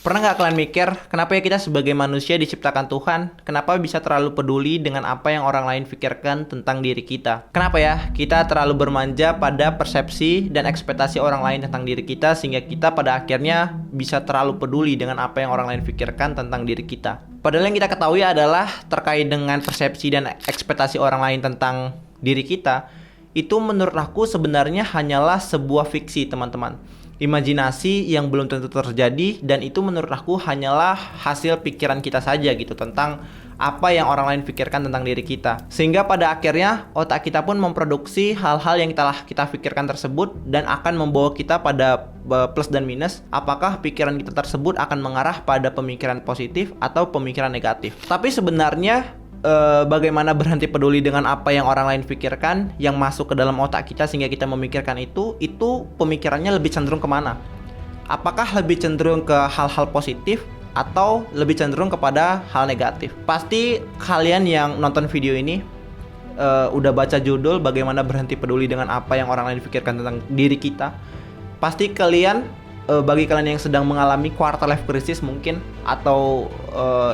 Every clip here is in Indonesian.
Pernah nggak kalian mikir, kenapa ya kita sebagai manusia diciptakan Tuhan, kenapa bisa terlalu peduli dengan apa yang orang lain pikirkan tentang diri kita? Kenapa ya kita terlalu bermanja pada persepsi dan ekspektasi orang lain tentang diri kita, sehingga kita pada akhirnya bisa terlalu peduli dengan apa yang orang lain pikirkan tentang diri kita? Padahal yang kita ketahui adalah terkait dengan persepsi dan ekspektasi orang lain tentang diri kita, itu menurut aku sebenarnya hanyalah sebuah fiksi, teman-teman. Imajinasi yang belum tentu terjadi, dan itu menurut aku hanyalah hasil pikiran kita saja gitu tentang apa yang orang lain pikirkan tentang diri kita. Sehingga pada akhirnya otak kita pun memproduksi hal-hal yang telah kita pikirkan tersebut dan akan membawa kita pada plus dan minus. Apakah pikiran kita tersebut akan mengarah pada pemikiran positif atau pemikiran negatif. Tapi sebenarnya bagaimana berhenti peduli dengan apa yang orang lain pikirkan yang masuk ke dalam otak kita sehingga kita memikirkan itu pemikirannya lebih cenderung kemana? Apakah lebih cenderung ke hal-hal positif atau lebih cenderung kepada hal negatif? Pasti kalian yang nonton video ini udah baca judul bagaimana berhenti peduli dengan apa yang orang lain pikirkan tentang diri kita. Pasti kalian bagi kalian yang sedang mengalami quarter life crisis mungkin, atau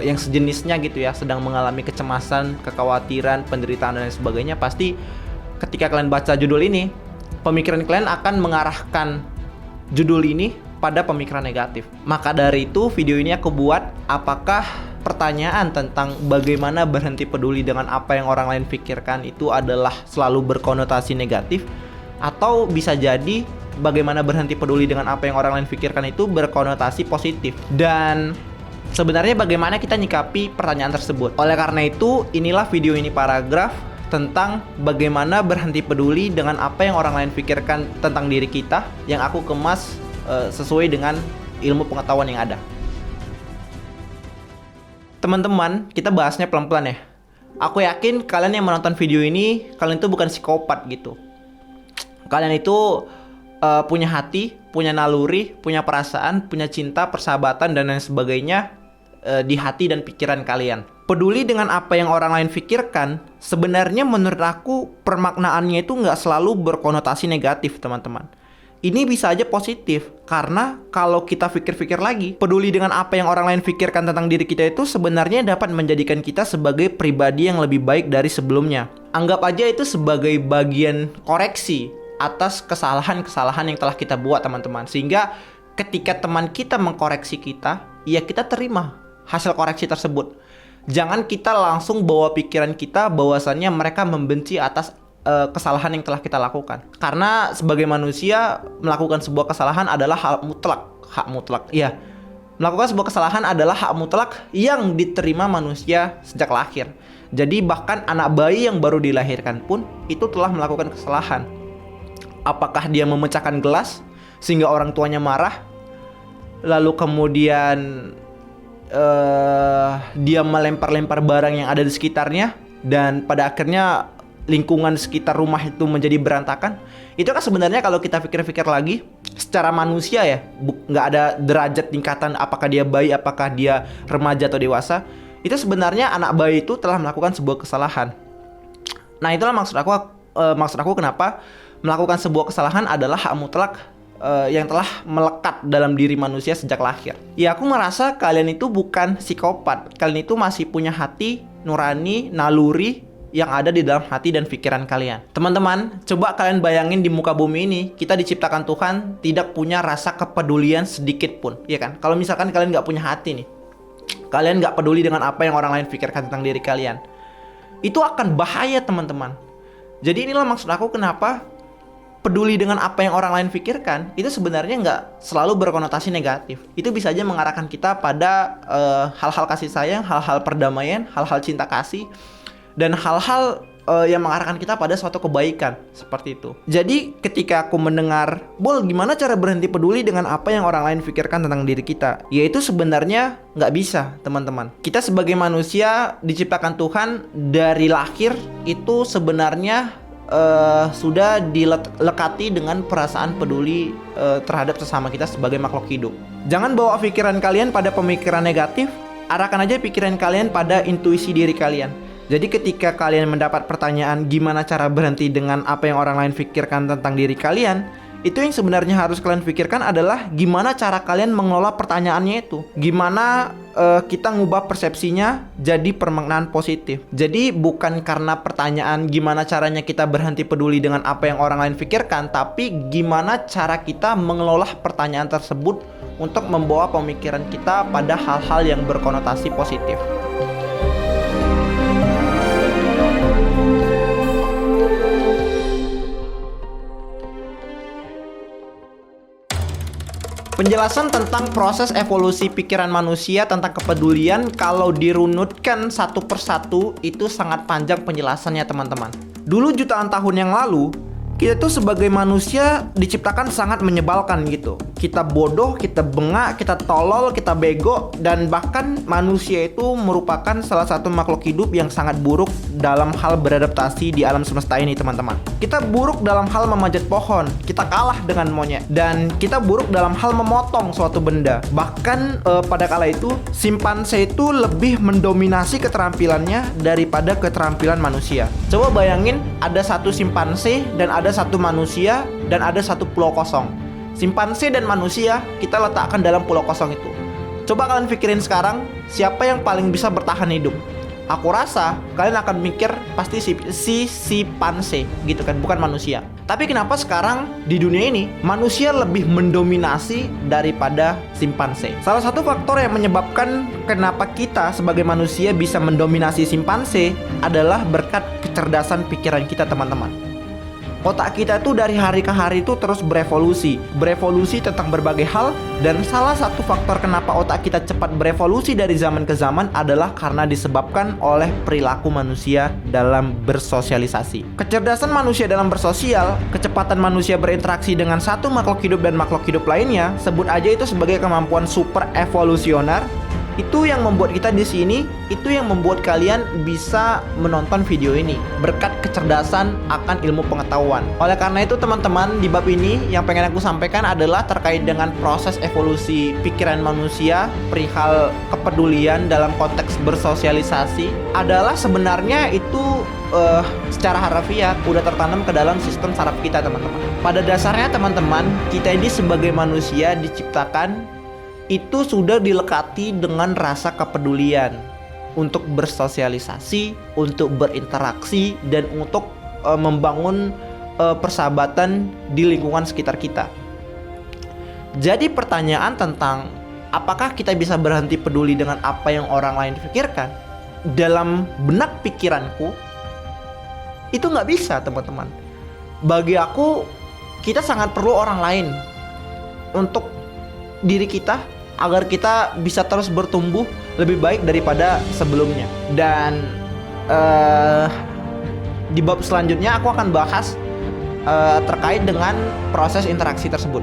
yang sejenisnya gitu ya, sedang mengalami kecemasan, kekhawatiran, penderitaan dan lain sebagainya, pasti ketika kalian baca judul ini, pemikiran kalian akan mengarahkan judul ini pada pemikiran negatif. Maka dari itu video ini aku buat, apakah pertanyaan tentang bagaimana berhenti peduli dengan apa yang orang lain pikirkan itu adalah selalu berkonotasi negatif, atau bisa jadi bagaimana berhenti peduli dengan apa yang orang lain pikirkan itu berkonotasi positif. Dan sebenarnya bagaimana kita nyikapi pertanyaan tersebut. Oleh karena itu, inilah video ini paragraf tentang bagaimana berhenti peduli dengan apa yang orang lain pikirkan tentang diri kita, yang aku kemas sesuai dengan ilmu pengetahuan yang ada. Teman-teman, kita bahasnya pelan-pelan ya. Aku yakin kalian yang menonton video ini, kalian itu bukan psikopat gitu. Kalian itu punya hati, punya naluri, punya perasaan, punya cinta, persahabatan, dan lain sebagainya di hati dan pikiran kalian. Peduli dengan apa yang orang lain pikirkan, sebenarnya menurut aku permaknaannya itu nggak selalu berkonotasi negatif, teman-teman. Ini bisa aja positif, karena kalau kita pikir-pikir lagi, peduli dengan apa yang orang lain pikirkan tentang diri kita itu sebenarnya dapat menjadikan kita sebagai pribadi yang lebih baik dari sebelumnya. Anggap aja itu sebagai bagian koreksi atas kesalahan-kesalahan yang telah kita buat, teman-teman. Sehingga ketika teman kita mengkoreksi kita, ya kita terima hasil koreksi tersebut. Jangan kita langsung bawa pikiran kita bahwasannya mereka membenci atas kesalahan yang telah kita lakukan. Karena sebagai manusia, melakukan sebuah kesalahan adalah hak mutlak. Iya, melakukan sebuah kesalahan adalah hak mutlak yang diterima manusia sejak lahir. Jadi bahkan anak bayi yang baru dilahirkan pun itu telah melakukan kesalahan. Apakah dia memecahkan gelas sehingga orang tuanya marah, lalu kemudian dia melempar-lempar barang yang ada di sekitarnya, dan pada akhirnya lingkungan sekitar rumah itu menjadi berantakan? Itu kan sebenarnya kalau kita pikir-pikir lagi, secara manusia ya, nggak ada derajat tingkatan apakah dia bayi, apakah dia remaja atau dewasa. Itu sebenarnya anak bayi itu telah melakukan sebuah kesalahan. Nah, itulah maksud aku kenapa melakukan sebuah kesalahan adalah hak mutlak yang telah melekat dalam diri manusia sejak lahir. Ya, aku merasa kalian itu bukan psikopat. Kalian itu masih punya hati nurani, naluri yang ada di dalam hati dan pikiran kalian. Teman-teman, coba kalian bayangin di muka bumi ini, kita diciptakan Tuhan tidak punya rasa kepedulian sedikit pun, ya kan? Kalau misalkan kalian nggak punya hati nih, kalian nggak peduli dengan apa yang orang lain pikirkan tentang diri kalian, itu akan bahaya, teman-teman. Jadi inilah maksud aku kenapa peduli dengan apa yang orang lain pikirkan itu sebenarnya nggak selalu berkonotasi negatif. Itu bisa aja mengarahkan kita pada hal-hal kasih sayang, hal-hal perdamaian, hal-hal cinta kasih, dan hal-hal yang mengarahkan kita pada suatu kebaikan, seperti itu. Jadi ketika aku mendengar, Bol, gimana cara berhenti peduli dengan apa yang orang lain pikirkan tentang diri kita? Yaitu sebenarnya nggak bisa, teman-teman. Kita sebagai manusia diciptakan Tuhan dari lahir itu sebenarnya sudah dilekati dengan perasaan peduli terhadap sesama kita sebagai makhluk hidup. Jangan bawa pikiran kalian pada pemikiran negatif, arahkan aja pikiran kalian pada intuisi diri kalian. Jadi ketika kalian mendapat pertanyaan gimana cara berhenti dengan apa yang orang lain pikirkan tentang diri kalian, Itu yang sebenarnya harus kalian pikirkan adalah gimana cara kalian mengelola pertanyaannya itu. Gimana kita ngubah persepsinya jadi permaknaan positif. Jadi bukan karena pertanyaan gimana caranya kita berhenti peduli dengan apa yang orang lain pikirkan, tapi gimana cara kita mengelola pertanyaan tersebut untuk membawa pemikiran kita pada hal-hal yang berkonotasi positif. Penjelasan tentang proses evolusi pikiran manusia tentang kepedulian kalau dirunutkan satu persatu itu sangat panjang penjelasannya teman-teman. Dulu jutaan tahun yang lalu, kita tuh sebagai manusia diciptakan sangat menyebalkan gitu. Kita bodoh, kita bengak, kita tolol, kita bego, dan bahkan manusia itu merupakan salah satu makhluk hidup yang sangat buruk dalam hal beradaptasi di alam semesta ini teman-teman. Kita buruk dalam hal memanjat pohon, kita kalah dengan monyet, dan kita buruk dalam hal memotong suatu benda. Bahkan pada kala itu simpanse itu lebih mendominasi keterampilannya daripada keterampilan manusia. Coba bayangin ada satu simpanse dan ada satu manusia dan ada satu pulau kosong. Simpanse dan manusia kita letakkan dalam pulau kosong itu. Coba kalian pikirin sekarang, siapa yang paling bisa bertahan hidup? Aku rasa kalian akan mikir pasti si simpanse gitu kan, bukan manusia. Tapi kenapa sekarang di dunia ini manusia lebih mendominasi daripada simpanse? Salah satu faktor yang menyebabkan kenapa kita sebagai manusia bisa mendominasi simpanse adalah berkat kecerdasan pikiran kita teman-teman. Otak kita tuh dari hari ke hari itu terus berevolusi tentang berbagai hal, dan salah satu faktor kenapa otak kita cepat berevolusi dari zaman ke zaman adalah karena disebabkan oleh perilaku manusia dalam bersosialisasi. Kecerdasan manusia dalam bersosial, kecepatan manusia berinteraksi dengan satu makhluk hidup dan makhluk hidup lainnya, sebut aja itu sebagai kemampuan super evolusioner. Itu yang membuat kita di sini, itu yang membuat kalian bisa menonton video ini berkat kecerdasan akan ilmu pengetahuan. Oleh karena itu teman-teman, di bab ini yang pengen aku sampaikan adalah terkait dengan proses evolusi pikiran manusia perihal kepedulian dalam konteks bersosialisasi adalah sebenarnya itu secara harafiah udah tertanam ke dalam sistem saraf kita teman-teman. Pada dasarnya teman-teman, kita ini sebagai manusia diciptakan itu sudah dilekati dengan rasa kepedulian untuk bersosialisasi, untuk berinteraksi, dan untuk membangun persahabatan di lingkungan sekitar kita. Jadi pertanyaan tentang apakah kita bisa berhenti peduli dengan apa yang orang lain pikirkan, dalam benak pikiranku itu nggak bisa teman-teman. Bagi aku, kita sangat perlu orang lain untuk diri kita, agar kita bisa terus bertumbuh lebih baik daripada sebelumnya. Dan di bab selanjutnya aku akan bahas terkait dengan proses interaksi tersebut.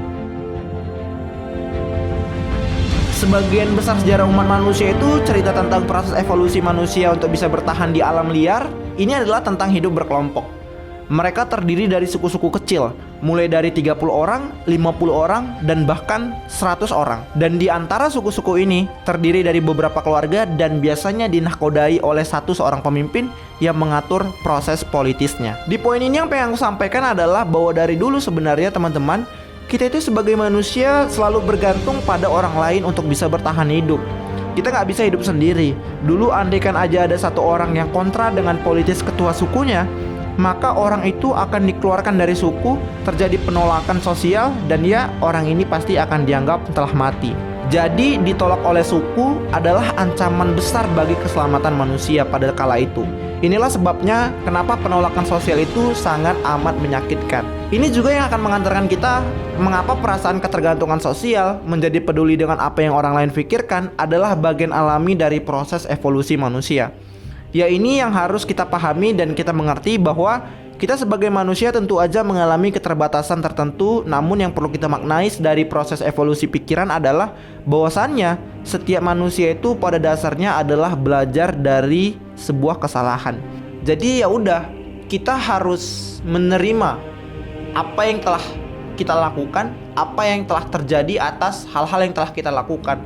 Sebagian besar sejarah umat manusia itu cerita tentang proses evolusi manusia untuk bisa bertahan di alam liar. Ini adalah tentang hidup berkelompok. Mereka terdiri dari suku-suku kecil, mulai dari 30 orang, 50 orang, dan bahkan 100 orang. Dan di antara suku-suku ini terdiri dari beberapa keluarga dan biasanya dinahkodai oleh seorang pemimpin yang mengatur proses politisnya. Di poin ini yang pengen aku sampaikan adalah bahwa dari dulu sebenarnya teman-teman, kita itu sebagai manusia selalu bergantung pada orang lain untuk bisa bertahan hidup. Kita nggak bisa hidup sendiri. Dulu andaikan aja ada satu orang yang kontra dengan politis ketua sukunya, maka orang itu akan dikeluarkan dari suku, terjadi penolakan sosial, dan ya orang ini pasti akan dianggap telah mati. Jadi ditolak oleh suku adalah ancaman besar bagi keselamatan manusia pada kala itu. Inilah sebabnya kenapa penolakan sosial itu sangat amat menyakitkan. Ini juga yang akan mengantarkan kita mengapa perasaan ketergantungan sosial menjadi peduli dengan apa yang orang lain pikirkan adalah bagian alami dari proses evolusi manusia. Ya ini yang harus kita pahami dan kita mengerti bahwa kita sebagai manusia tentu aja mengalami keterbatasan tertentu. Namun yang perlu kita maknai dari proses evolusi pikiran adalah bahwasannya setiap manusia itu pada dasarnya adalah belajar dari sebuah kesalahan. Jadi ya udah, kita harus menerima apa yang telah kita lakukan, apa yang telah terjadi atas hal-hal yang telah kita lakukan.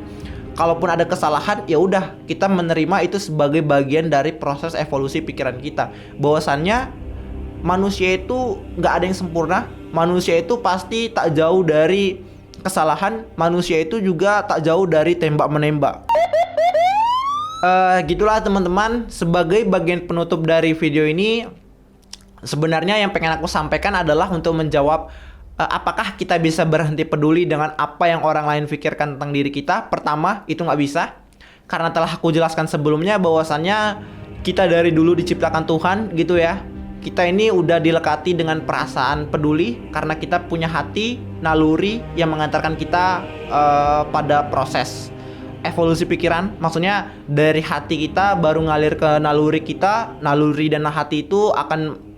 Kalaupun ada kesalahan, ya udah kita menerima itu sebagai bagian dari proses evolusi pikiran kita. Bahwasannya manusia itu nggak ada yang sempurna. Manusia itu pasti tak jauh dari kesalahan. Manusia itu juga tak jauh dari tembak menembak. Gitulah teman-teman. Sebagai bagian penutup dari video ini, sebenarnya yang pengen aku sampaikan adalah untuk menjawab apakah kita bisa berhenti peduli dengan apa yang orang lain pikirkan tentang diri kita. Pertama, itu nggak bisa. Karena telah aku jelaskan sebelumnya bahwasannya kita dari dulu diciptakan Tuhan gitu ya. Kita ini udah dilekati dengan perasaan peduli karena kita punya hati, naluri yang mengantarkan kita pada proses evolusi pikiran. Maksudnya dari hati kita baru ngalir ke naluri kita. Naluri dan hati itu akan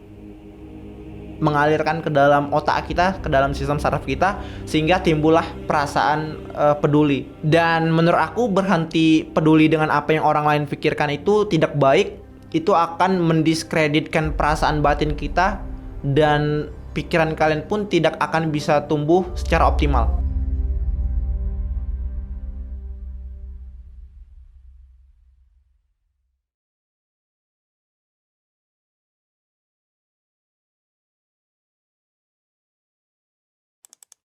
mengalirkan ke dalam otak kita, ke dalam sistem saraf kita, sehingga timbullah perasaan peduli. Dan menurut aku berhenti peduli dengan apa yang orang lain pikirkan itu tidak baik. Itu akan mendiskreditkan perasaan batin kita, dan pikiran kalian pun tidak akan bisa tumbuh secara optimal.